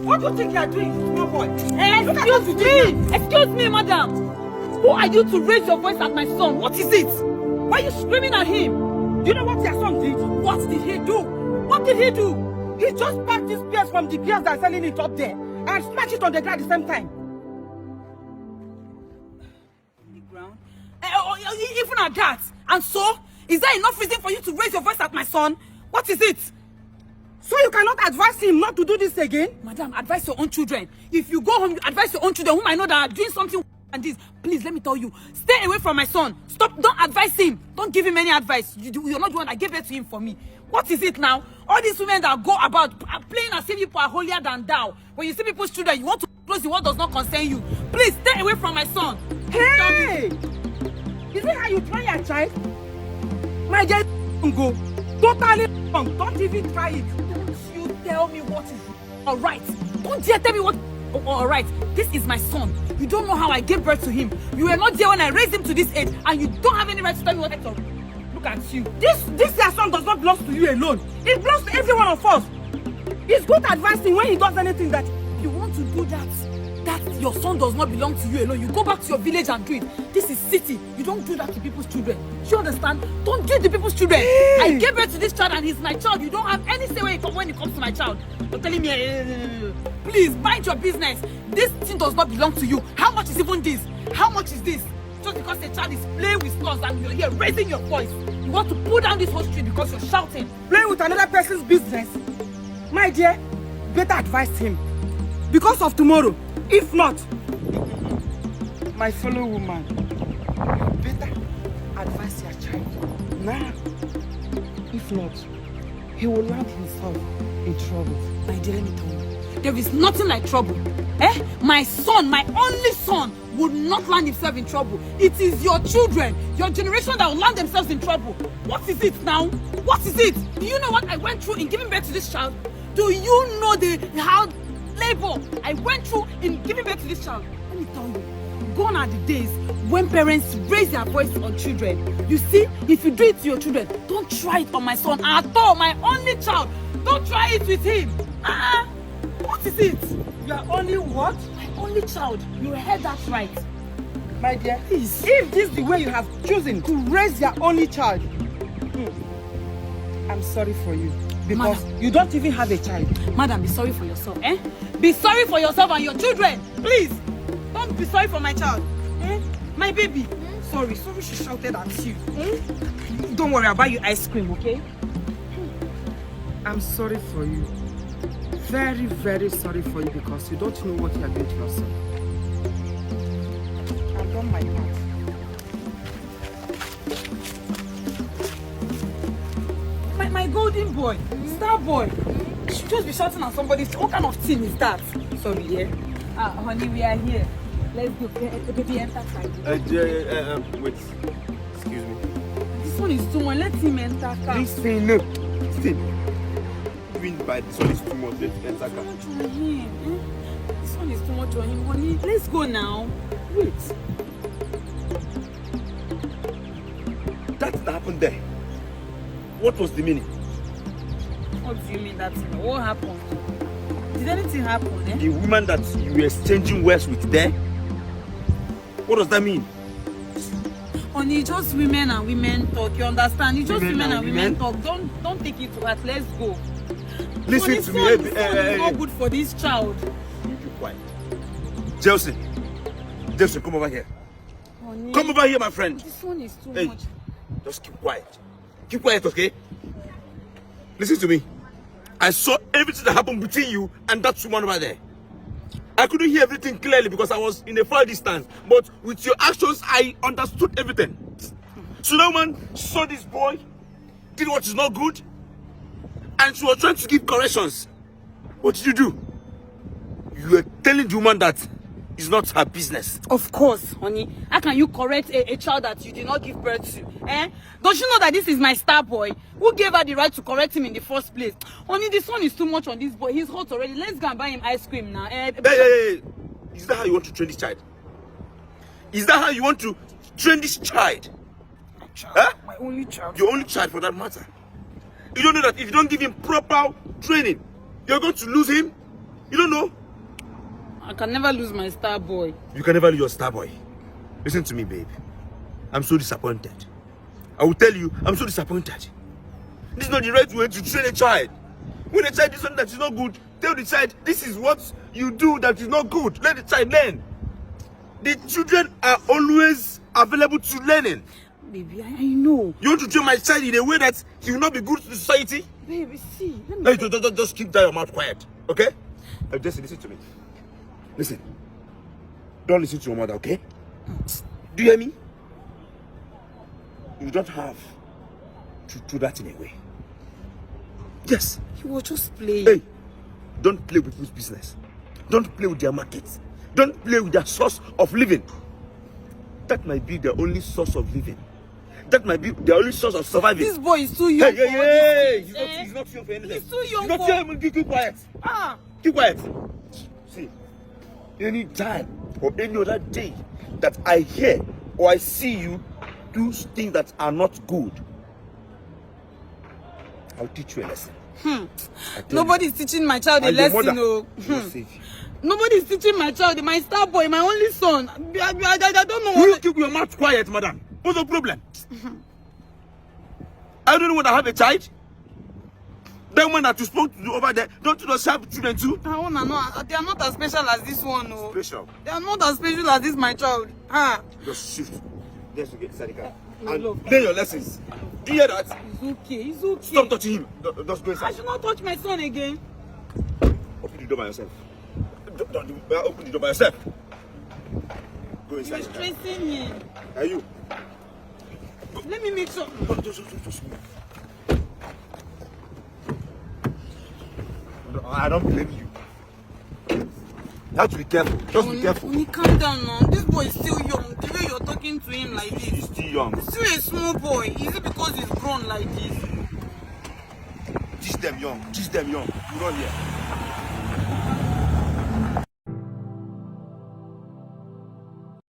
What do you think you are doing, small boy? Excuse me, madam. Who are you to raise your voice at my son? What is it? Why are you screaming at him? Do you know what your son did? What did he do? What did he do? He just packed this pears from the pears that are selling it up there and smashed it on the ground at the same time. The ground? Even at that? And so? Is there enough reason for you to raise your voice at my son? What is it? So you cannot advise him not to do this again? Madam, advise your own children. If you go home, you advise your own children whom I know that are doing something and this. Please, let me tell you, stay away from my son. Stop, don't advise him. Don't give him any advice. You're not the one that gave birth to him for me. What is it now? All these women that go about playing as if people are holier than thou. When you see people's children, you want to close the what does not concern you. Please, stay away from my son. Hey! Is it how you train your child? My dear, go. Totally wrong. Don't even try it. Don't you tell me what is alright. Don't dare tell me what alright. This is my son. You don't know how I gave birth to him. You were not there when I raised him to this age, and you don't have any right to tell me what I told. Look at you. This your son does not belong to you alone. It belongs to every one of us. It's good advising when he does anything that you want to do that your son does not belong to you alone. You go back to your village and do it. This is city. You don't do that to people's children. Do you understand? Don't do it to people's children. Hey. I gave birth to this child and he's my child. You don't have any say when it comes to my child. You're telling me, please mind your business. This thing does not belong to you. How much is even this? How much is this? Just because the child is playing with us and you're here raising your voice. You want to pull down this whole street because you're shouting. Playing with another person's business. My dear, better advise him. Because of tomorrow. If not, my fellow woman, better advise your child now. If not, he will land himself in trouble. My dear, let me tell you, there is nothing like trouble. My son, my only son, would not land himself in trouble. It is your children, your generation that will land themselves in trouble. What is it now? What is it? Do you know what I went through in giving birth to this child? Do you know how labor I went through in giving birth to this child? Let me tell you, gone are the days when parents raise their voice on children. You see, if you do it to your children, don't try it on my son at all, my only child. Don't try it with him. What is it? You are only what? My only child. You heard that right. My dear, please, if this is the way you have chosen to raise your only child, I'm sorry for you. Because Madam, you don't even have a child. Madam, be sorry for yourself, Be sorry for yourself and your children. Please, don't be sorry for my child. My baby. Sorry she shouted at you. Don't worry, I'll buy you ice cream, okay? I'm sorry for you. Very, very sorry for you because you don't know what you are doing to yourself. I've done my part. My golden boy, star boy. You should just be shouting at somebody. What kind of thing is that? Sorry, yeah. Honey, we are here. Let's go. Baby, enter car. Wait. Excuse me. This one is too much. Let him enter car. Listen, no. Stay. Even by this one is too much. Let's enter car. This one is too much on him, honey. Let's go now. Wait. That happened there. What was the meaning? What do you mean that? What happened? Did anything happen? The woman that you were exchanging words with there? What does that mean? Honey, just women and women talk. You understand? It's just women and women talk. Don't take it to heart. Let's go. Listen to me. It's not good for this child. You keep quiet. Jelson, come over here. Honey, come over here, my friend. This one is too much. Just keep quiet. Keep quiet, okay? Listen to me. I saw everything that happened between you and that woman over there. I couldn't hear everything clearly because I was in a far distance. But with your actions, I understood everything. So that woman saw this boy, did what is not good, and she was trying to give corrections. What did you do? You were telling the woman that it's not her business. Of course, honey. How can you correct a child that you did not give birth to? Don't you know that this is my star boy? Who gave her the right to correct him in the first place? Honey, this one is too much on this boy. He's hot already. Let's go and buy him ice cream now. Hey. Is that how you want to train this child? Is that how you want to train this child? My child. My only child. Your only child for that matter. You don't know that if you don't give him proper training, you're going to lose him? You don't know? I can never lose my star boy. You can never lose your star boy. Listen to me, babe. I'm so disappointed. I will tell you, I'm so disappointed. This is not the right way to train a child. When a child does something that is not good, tell the child, this is what you do that is not good. Let the child learn. The children are always available to learning. Baby, I know. You want to train my child in a way that he will not be good to the society? Baby, see. Let me... Hey, just keep your mouth quiet, okay? Just listen to me. Listen. Don't listen to your mother, okay? Do you hear me? You don't have to do that in a way. Yes. He was just playing. Hey, don't play with people's business. Don't play with their markets. Don't play with their source of living. That might be their only source of living. That might be their only source of surviving. This boy is too young. Hey, for all this. he's not young for anything. He's too young He's not for... young. Keep quiet. Ah. Keep quiet. See, any time or any other day that I hear or I see you do things that are not good, I'll teach you a lesson. Nobody's teaching my child a lesson. Will save you. Nobody's teaching my child. My star boy, my only son. I don't know Will you what... keep your mouth quiet, madam? What's the problem? I don't want to have a child. That one that you spoke to over there, don't you just have children too? They are not as special as this one. No. Special. They are not as special as this, my child. Just shift. Let's get Sadika. My love. And learn your lessons. Do you hear that? It's okay. Stop touching him. Just go I inside. should not touch my son again. Open the door by yourself. Open the door by yourself. Go inside. You're stressing me. Are you? Let me make sure. Just move. I don't blame you. You have to be careful. Just be careful. Only calm down now. This boy is still young. The way you're talking to him like this. He's still young. He's still a small boy. Is it because he's grown like this? Teach them young. Teach them young. You don't hear.